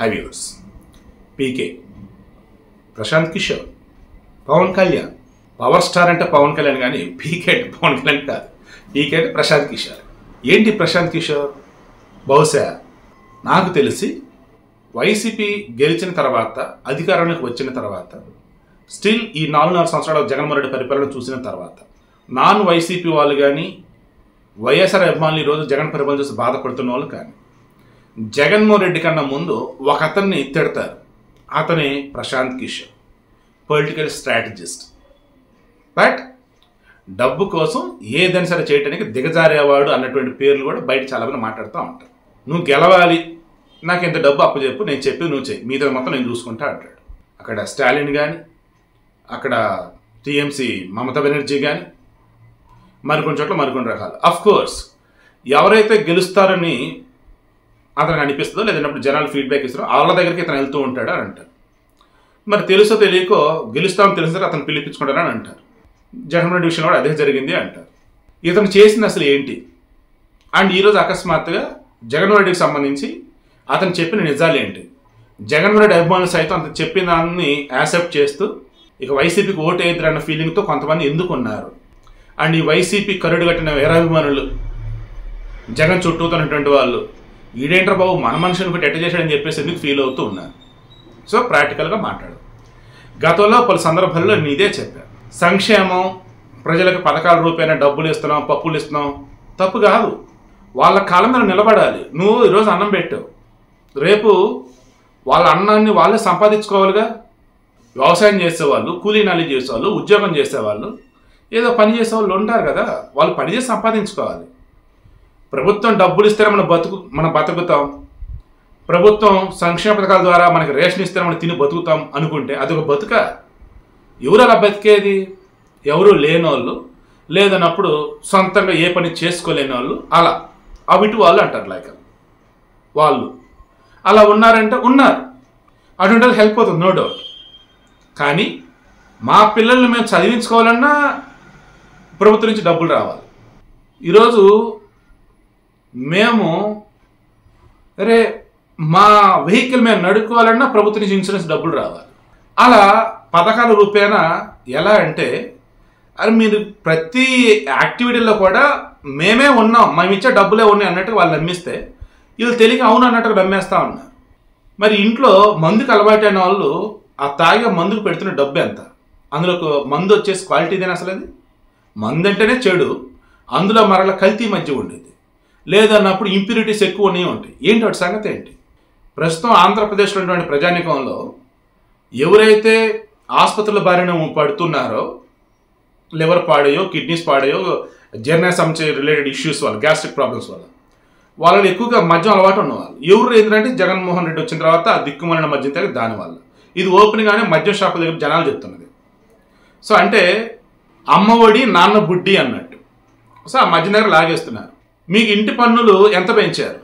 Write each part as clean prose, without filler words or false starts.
High viewers, పీకే, Prashanth Kishore, Pawan Kalyan. Power star అంటే పవన్ కళ్యాణ్ కానీ పీకే అంటే పవన్ కళ్యాణ్ కాదు. పీకే అంటే ప్రశాంత్ కిషోర్. ఏంటి ప్రశాంత్ కిషోర్? బహుశా నాకు తెలిసి వైసీపీ గెలిచిన తర్వాత, అధికారంలోకి వచ్చిన తర్వాత, స్టిల్ ఈ 4.5 సంవత్సరాల జగన్మోహన్ రెడ్డి పరిపాలన చూసిన తర్వాత నాన్ వైసీపీ వాళ్ళు కానీ, వైఎస్ఆర్ అభిమానులు ఈరోజు జగన్ పరిపాలన చూసి బాధపడుతున్న వాళ్ళు కానీ, జగన్మోహన్ రెడ్డి కన్నా ముందు ఒక అతన్ని తిడతారు. అతని Prashant Kishor, political strategist. But డబ్బు కోసం ఏదైనా సరే చేయడానికి దిగజారేవాడు అన్నటువంటి పేర్లు కూడా బయట చాలామంది మాట్లాడుతూ ఉంటారు. నువ్వు గెలవాలి, నాకు ఇంత డబ్బు అప్పచెప్పు, నేను చెప్పి నువ్వు చెయ్యి, మిగతా మొత్తం నేను చూసుకుంటా అంటాడు. అక్కడ స్టాలిన్ కానీ, అక్కడ టీఎంసీ మమతా బెనర్జీ కానీ, మరికొన్ని చోట్ల మరికొన్ని రకాలు. అఫ్ కోర్స్ ఎవరైతే గెలుస్తారని అతనికి అనిపిస్తుందో, లేదన్నప్పుడు జనాలు ఫీడ్బ్యాక్ ఇస్తారో వాళ్ళ దగ్గరికి ఇతను వెళ్తూ ఉంటాడు అని అంటారు. మరి తెలుసో తెలియకో గెలుస్తామని తెలిసిన అతను పిలిపించుకుంటారని అంటారు. జగన్మోహన్ రెడ్డి విషయంలో కూడా అదే జరిగింది అంటారు. ఇతను చేసింది అసలు ఏంటి? అండ్ ఈరోజు అకస్మాత్తుగా జగన్మోహన్ రెడ్డికి సంబంధించి అతను చెప్పిన నిజాలు ఏంటి? జగన్మోహన్ రెడ్డి అభిమానులు సైతం అతను చెప్పిన దాన్ని యాక్సెప్ట్ చేస్తూ ఇక వైసీపీకి ఓటు వేయద్దు అన్న ఫీలింగ్తో కొంతమంది ఎందుకు ఉన్నారు? అండ్ ఈ వైసీపీ కరుడు కట్టిన వీరాభిమానులు, జగన్ చుట్టూతున్నటువంటి వాళ్ళు, ఈడేంట్రా బాబు మన మనుషులను పెట్టి ఎట్ట చేశాడని చెప్పేసి ఎందుకు ఫీల్ అవుతూ ఉన్నారు. సో ప్రాక్టికల్గా మాట్లాడు. గతంలో పలు సందర్భాల్లో నేను ఇదే చెప్పాను. సంక్షేమం, ప్రజలకు పథకాల రూపేణ డబ్బులు ఇస్తున్నాం, పప్పులు ఇస్తున్నాం, తప్పు కాదు. వాళ్ళ కాలం మీద నిలబడాలి. నువ్వు ఈరోజు అన్నం పెట్టావు, రేపు వాళ్ళ అన్నాన్ని వాళ్ళే సంపాదించుకోవాలిగా. వ్యవసాయం చేసేవాళ్ళు, కూలీ నాలి చేసేవాళ్ళు, ఉద్యోగం చేసేవాళ్ళు, ఏదో పని చేసేవాళ్ళు ఉంటారు కదా, వాళ్ళు పని చేసి సంపాదించుకోవాలి. ప్రభుత్వం డబ్బులు ఇస్తే మనం బతుకుతాం, ప్రభుత్వం సంక్షేమ పథకాల ద్వారా మనకి రేషన్ ఇస్తే మనం తిని బతుకుతాం అనుకుంటే అదొక బతుక? ఎవరు అలా బతికేది? ఎవరు లేనోళ్ళు, లేదన్నప్పుడు సొంతంగా ఏ పని చేసుకోలేని వాళ్ళు, అలా అవిటి వాళ్ళు అంటారు. లైక్ వాళ్ళు అలా ఉన్నారంటే ఉన్నారు, అటువంటి హెల్ప్ అవుతుంది, నో డౌట్. కానీ మా పిల్లల్ని మేము చదివించుకోవాలన్నా ప్రభుత్వం నుంచి డబ్బులు రావాలి. ఈరోజు మేము అరే మా వెహికల్ మేము నడుపుకోవాలన్నా ప్రభుత్వం నుంచి ఇన్సూరెన్స్ డబ్బులు రావాలి. అలా పథకాల రూపేణా ఎలా అంటే, అది మీరు ప్రతి యాక్టివిటీలో కూడా మేమే ఉన్నాం, మేము ఇచ్చే డబ్బులే ఉన్నాయి అన్నట్టుగా వాళ్ళు నమ్మిస్తే వీళ్ళు తెలియక అవును అన్నట్టుగా నమ్మేస్తూ ఉన్నారు. మరి ఇంట్లో మందుకు అలవాటైన వాళ్ళు ఆ తాగే మందుకు పెడుతున్న డబ్బు ఎంత? అందులో మందు వచ్చేసి క్వాలిటీదేనా అసలు? అది మందు అంటేనే చెడు, అందులో మరల కల్తీ మధ్య ఉండేది, లేదన్నప్పుడు ఇంప్యూరిటీస్ ఎక్కువ ఉన్నాయి ఉంటాయి. ఏంటి వాటి సంగతి ఏంటి? ప్రస్తుతం ఆంధ్రప్రదేశ్లో ఉన్నటువంటి ప్రజానీకంలో ఎవరైతే ఆసుపత్రుల బారిన పడుతున్నారో, లివర్ పాడాయో, కిడ్నీస్ పాడాయో, జీర్ణ సంబంధించి రిలేటెడ్ ఇష్యూస్ వల్ల, గ్యాస్ట్రిక్ ప్రాబ్లమ్స్ వల్ల, వాళ్ళని ఎక్కువగా మద్యం అలవాటు ఉన్నవాళ్ళు ఎవరు ఏంటంటే జగన్మోహన్ రెడ్డి వచ్చిన తర్వాత ఆ దిక్కుమాలిన మద్యం తాగి దానివల్ల. ఇది ఓపెన్గానే మద్యం షాపుల దగ్గర జనాలు చెప్తున్నది. సో అంటే అమ్మఒడి నాన్న బుడ్డి అన్నట్టు. సో ఆ మద్యం దగ్గర లాగేస్తున్నారు. మీకు ఇంటి పన్నులు ఎంత పెంచారు?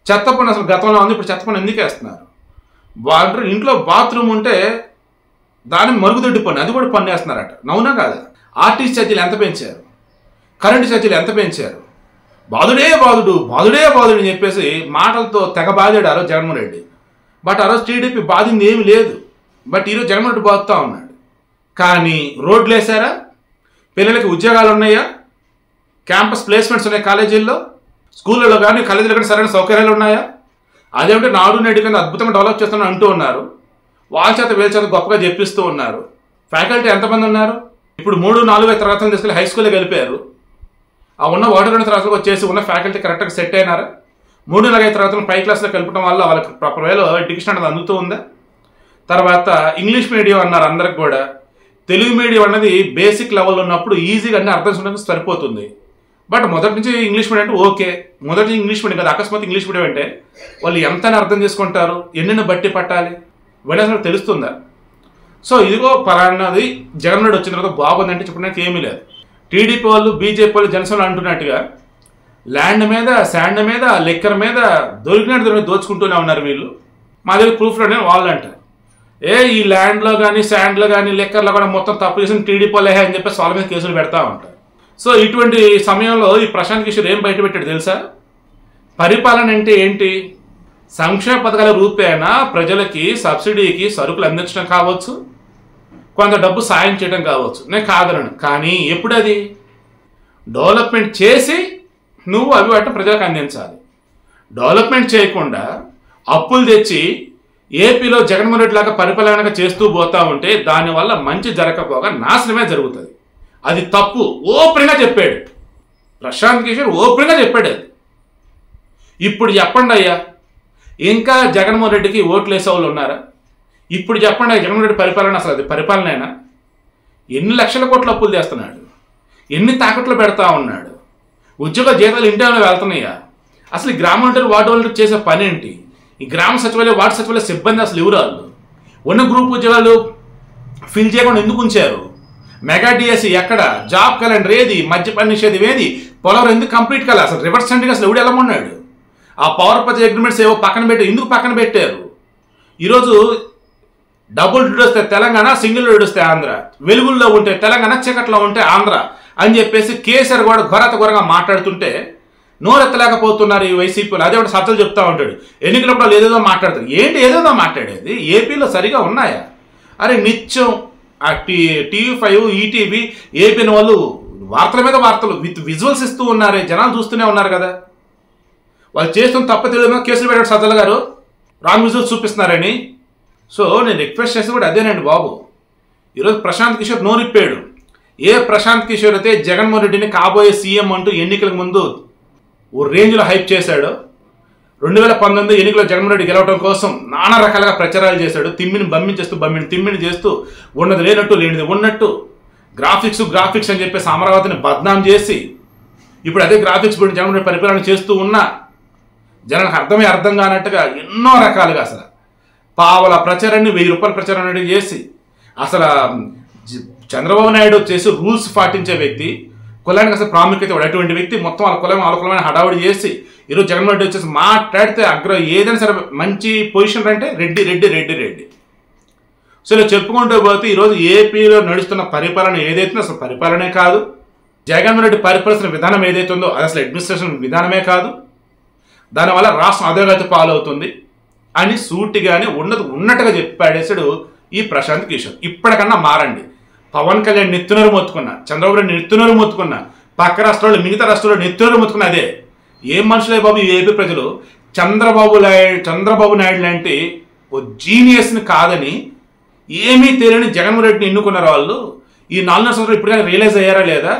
చెత్త పన్ను అసలు గతంలో ఉంది, ఇప్పుడు చెత్త పన్ను ఎందుకు వేస్తున్నారు? ఇంట్లో బాత్రూమ్ ఉంటే దాని మరుగుదొడ్డి పన్ను, అది కూడా పన్ను వేస్తున్నారట. నౌనా కాదా? ఆర్టీసీ ఛార్జీలు ఎంత పెంచారు? కరెంటు ఛార్జీలు ఎంత పెంచారు? బాధుడే బాధుడు, బాధుడే బాధుడు అని చెప్పేసి మాటలతో తెగ బాధాడారు జగన్మోహన్ రెడ్డి. బట్ ఆ రోజు టీడీపీ బాధింది ఏమి లేదు. బట్ ఈరోజు జగన్మోహన్ రెడ్డి బాధుతూ ఉన్నాడు. కానీ రోడ్లు వేసారా? పిల్లలకి ఉద్యోగాలు ఉన్నాయా? క్యాంపస్ ప్లేస్మెంట్స్ ఉన్నాయి కాలేజీల్లో, స్కూళ్ళలో కానీ కాలేజీలో కానీ సరైన సౌకర్యాలు ఉన్నాయా? అదేమిటి నాడు నేడు కింద అద్భుతంగా డెవలప్ చేస్తామని అంటూ ఉన్నారు. వాళ్ళ చేత వీళ్ళ చేత గొప్పగా చెప్పిస్తూ ఉన్నారు. ఫ్యాకల్టీ ఎంతమంది ఉన్నారు? ఇప్పుడు 3-4 తరగతులు తీసుకెళ్ళి హై స్కూల్లో కలిపారు. ఆ ఉన్న 1-2 తరగతులకు వచ్చేసి ఉన్న ఫ్యాకల్టీ కరెక్ట్గా సెట్ అయినారా? 3-4 తరగతులను పై క్లాస్లో కలపడం వల్ల వాళ్ళకి ప్రాపర్ వేలో ఎడ్యుకేషన్ అనేది అందుతూ ఉందా? తర్వాత ఇంగ్లీష్ మీడియం అన్నారు అందరికి కూడా. తెలుగు మీడియం అన్నది బేసిక్ లెవెల్ ఉన్నప్పుడు ఈజీగా అన్నీ అర్థం చేసుకోవడానికి సరిపోతుంది. బట్ మొదటి నుంచి ఇంగ్లీష్ మీడియం అంటే ఓకే, మొదటి నుంచి ఇంగ్లీష్ మీడియం కదా, అకస్మాత్ ఇంగ్లీష్ మీడియం అంటే వాళ్ళు ఎంతని అర్థం చేసుకుంటారు? ఎన్నెన్ని బట్టి పట్టాలి? ఇవన్నీ అసలు తెలుస్తుందా? సో ఇదిగో పలానాది జగన్ రెడ్డి వచ్చిన తర్వాత బాగుందంటే చెప్పడానికి ఏమీ లేదు. టీడీపీ వాళ్ళు, బీజేపీ వాళ్ళు, జనసేన అంటున్నట్టుగా ల్యాండ్ మీద, శాండ్ మీద, లిక్కర్ మీద దొరికినట్టు దోచుకుంటూనే ఉన్నారు వీళ్ళు. మా దగ్గర ప్రూఫ్లోనే వాళ్ళు అంటారు, ఈ ల్యాండ్లో కానీ, శాండ్లో కానీ, లిక్కర్లో కూడా మొత్తం తప్పు చేసిన టీడీపీ వాళ్ళే అని చెప్పేసి వాళ్ళ మీద కేసులు పెడతా ఉంటారు. సో ఇటువంటి సమయంలో ఈ ప్రశాంత్ కిషోర్ ఏం బయటపెట్టాడు తెలుసా? పరిపాలన అంటే ఏంటి? సంక్షేమ పథకాల రూపేణా ప్రజలకి సబ్సిడీకి సరుకులు అందించడం కావచ్చు, కొంత డబ్బు సాయం చేయడం కావచ్చు, నేను కాదనను. కానీ ఎప్పుడది డెవలప్మెంట్ చేసి నువ్వు అవి వాటిని ప్రజలకు అందించాలి. డెవలప్మెంట్ చేయకుండా అప్పులు తెచ్చి ఏపీలో జగన్మోహన్ రెడ్డి లాగా పరిపాలనగా చేస్తూ పోతా ఉంటే దానివల్ల మంచి జరగకపోగా నాశనమే జరుగుతుంది. అది తప్పు. ఓపెన్గా చెప్పాడు ప్రశాంత్ కిషోర్, ఓపెన్గా చెప్పాడు అది. ఇప్పుడు చెప్పండి అయ్యా, ఇంకా జగన్మోహన్ రెడ్డికి ఓట్లు వేసే వాళ్ళు ఉన్నారా? ఇప్పుడు చెప్పండి, జగన్మోహన్ రెడ్డి పరిపాలన అసలు అది పరిపాలనైనా? ఎన్ని లక్షల కోట్ల అప్పులు చేస్తున్నాడు, ఎన్ని తాకట్లు పెడతా ఉన్నాడు, ఉద్యోగ జీతాలు ఇంటిలో వెళ్తున్నాయా? అసలు ఈ గ్రామ వార్డు వాళ్ళు చేసే పని ఏంటి? ఈ గ్రామ సచివాలయ వార్డు సచివాలయ సిబ్బంది అసలు ఎవరు వాళ్ళు? ఉన్న గ్రూప్ ఉద్యోగాలు ఫిల్ చేయకుండా ఎందుకు ఉంచారు? మెగా డిఎస్సి ఎక్కడ? జాబ్ క్యాలెండర్ ఏది? మద్యపాన నిషేధం ఏది? పోలవరం ఎందుకు కంప్లీట్ కాలే? అసలు రివర్స్ సెంట్రింగ్ అసలు ఎవడు వెళ్ళమన్నాడు? ఆ పవర్ పర్చేజ్ అగ్రిమెంట్స్ ఏవో పక్కన పెట్టి ఎందుకు పక్కన పెట్టారు? ఈరోజు డబుల్ డ్యూటీ వస్తే తెలంగాణ, సింగిల్ డ్యూటీ వస్తే ఆంధ్ర, వెలుగుల్లో ఉంటే తెలంగాణ, చీకట్లో ఉంటే ఆంధ్ర అని చెప్పేసి కేసీఆర్ కూడా ఘోరగా మాట్లాడుతుంటే నోరెత్తలేకపోతున్నారు ఈ వైసీపీలో. అదే ఒకటి సత్తులు చెప్తా ఉంటాడు, ఎన్నికలప్పుడు ఏదేదో మాట్లాడతారు. ఏంటి ఏదేదో మాట్లాడేది? ఏపీలో సరిగా ఉన్నాయా? అరే నిత్యం ఆ TV5, ఈటీవీ, ఏపీని వాళ్ళు వార్తల మీద వార్తలు విత్ విజువల్స్ ఇస్తూ ఉన్నారే, జనాలు చూస్తూనే ఉన్నారు కదా. వాళ్ళు చేస్తున్న తప్ప తెలియదు కేసులు పెట్టాడు సజ్జల గారు, రాంగ్ విజువల్స్ చూపిస్తున్నారని. సో నేను రిక్వెస్ట్ చేసి కూడా అదేనండి బాబు. ఈరోజు ప్రశాంత్ కిషోర్ నోరిప్పాడు. ఏ ప్రశాంత్ కిషోర్ అయితే జగన్మోహన్ రెడ్డిని కాబోయే సీఎం అంటూ ఎన్నికల ముందు ఓ రేంజ్లో హైప్ చేశాడు, 2019 ఎన్నికల్లో జగన్మోహన్ రెడ్డి గెలవడం కోసం నానా రకాలుగా ప్రచారాలు చేశాడు. తిమ్మిని చేస్తూ ఉన్నది లేనట్టు, లేనిది ఉన్నట్టు, గ్రాఫిక్స్ అని చెప్పేసి అమరావతిని బద్నాం చేసి ఇప్పుడు అదే గ్రాఫిక్స్ గురించి జగన్మోహన్ రెడ్డి పరిపాలన చేస్తూ ఉన్నా జనానికి అర్థం కానట్టుగా ఎన్నో రకాలుగా అసలు పావల ప్రచారాన్ని 1000 రూపాయల ప్రచారాన్ని చేసి అసలు చంద్రబాబు నాయుడు చేసి రూల్స్ పాటించే వ్యక్తి, కులానికి అసలు ప్రాముఖ్యత అటువంటి వ్యక్తి మొత్తం వాళ్ళ కులమైన హడావుడి చేసి ఈరోజు జగన్మోహన్ రెడ్డి వచ్చేసి మాట్లాడితే ఏదైనా సరే మంచి పొజిషన్ అంటే రెడ్డి. సో ఇలా చెప్పుకుంటూ పోతే ఈరోజు ఏపీలో నడుస్తున్న పరిపాలన ఏదైతే అసలు పరిపాలనే కాదు, జగన్మోహన్ రెడ్డి పరిపాలన విధానం ఏదైతే ఉందో అది అసలు అడ్మినిస్ట్రేషన్ విధానమే కాదు, దానివల్ల రాష్ట్రం అధోగతి పాలవుతుంది అని సూటిగానే ఉన్నట్టుగా చెప్పాడేసాడు ఈ ప్రశాంత్ కిషోర్. ఇప్పటికన్నా మారండి. పవన్ కళ్యాణ్ నెత్తునరు మొత్తుకున్నా, చంద్రబాబు నాయుడు నెత్తునరు మొత్తుకున్నా, పక్క రాష్ట్రాల్లో మిగతా రాష్ట్రాల్లో నెత్తునరు మొత్తుకున్నా అదే. ఏం మనుషులే బాబు ఈ ఏపీ ప్రజలు? చంద్రబాబు నాయుడు లాంటి ఓ జీనియస్ని కాదని ఏమీ తెలియని జగన్మోహన్ రెడ్డిని ఎన్నుకున్నారు వాళ్ళు. ఈ 4 సంవత్సరాలు ఇప్పటికైనా రియలైజ్ అయ్యారా లేదా?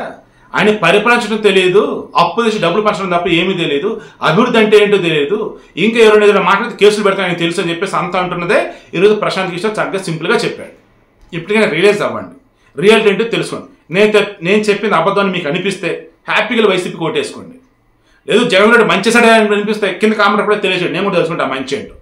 ఆయన పరిపాలించడం తెలియదు, అప్పు తెచ్చి డబ్బులు పంచడం తప్ప ఏమీ తెలియదు, అభివృద్ధి అంటే ఏంటో తెలియదు, ఇంకా ఎవరైనా ఏదైనా మాట్లాడితే కేసులు పెడతాను ఆయనకు తెలుసు అని చెప్పేసి అంతా అంటున్నదే ఈరోజు ప్రశాంత్ కిషోర్ చక్కగా సింపుల్గా చెప్పాడు. ఇప్పటికైనా రియలైజ్ అవ్వండి, రియాలిటీ ఏంటో తెలుసుకోండి. నేను చెప్పింది అబద్ధాన్ని మీకు అనిపిస్తే హ్యాపీగా వైసీపీ కోటేసుకోండి. లేదు జగన్ రెడ్డి మంచి సడే అనిపిస్తే కింద కామెంట్ అప్పుడే తెలియచేయండి, నేను కూడా తెలుసుకుంటా మంచి ఏంటో.